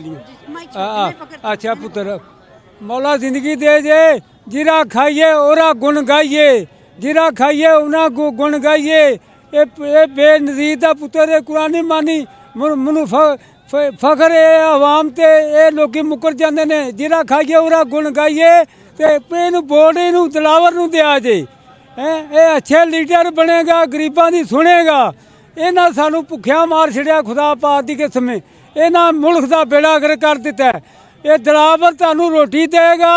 अच्छा पुत्र मौला जिंदगी दे जे जिरा खाइए ओरा गुण गाइए जिरा खाइए उना गुण गाइए ये बेनज़ीर दा पुत्र कुरानी मानी मनु फखर आवाम ते ये लोग मुकर जाते ने जिरा खाइए ओरा गुण गाइए ते पेन बोर्ड नू दिलावर नू दिया जे ये अच्छे लीडर बनेगा गरीबां दी सुनेगा इन्हां सानू भुखिया मार छड़िया खुदा पाक दी कसम इन्हां मुल्क दा बेड़ा गर्क कर दिता है ये दिलावर तानू रोटी देगा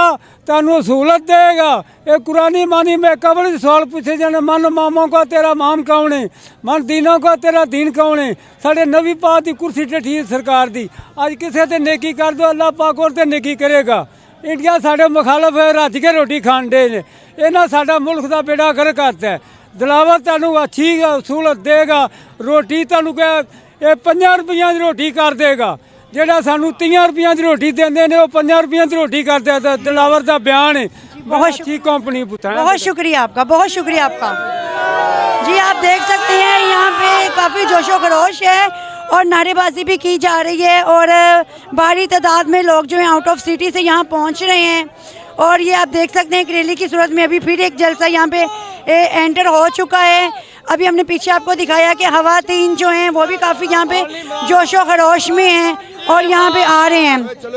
तानू सहूलत देगा ये कुरानी मानी में कबल सवाल पूछे जाने मन मामों का तेरा माम कौन है मन दीनों का तेरा दीन कौन है साढ़े नबी पाक की कुर्सी टठी है सरकार दी अज किसी ते नेकी कर दो अल्लाह पाक और ते नेकी करेगा इंडिया साढ़े मुखालफ है रज के रोटी खान दे ने इन्हां साडा मुल्क का बेड़ा गर्क करता है दिलावर तानू अच्छी सहूलत देगा रोटी तानू क्या ये 5 रुपया की रोटी कर देगा जेड़ा सानू 30 रुपया की रोटी देंदे ने वो 5 रुपया की रोटी कर दे दिलावर का बयान है बहुत अच्छी कंपनी बहुत शुक्रिया आपका बहुत शुक्रिया आपका जी। आप देख सकते हैं यहाँ पे काफ़ी जोशो खरोश है और नारेबाजी भी की जा रही है और भारी तादाद में लोग जो हैं आउट ऑफ सिटी से यहाँ पहुँच रहे हैं और ये आप देख सकते हैं एक रैली की सूरत में अभी फिर एक जलसा यहाँ पे एंटर हो चुका है। अभी हमने पीछे आपको दिखाया कि खवातीन जो हैं वो भी काफ़ी यहाँ पे जोशो खरोश में हैं और यहाँ पे आ रहे हैं।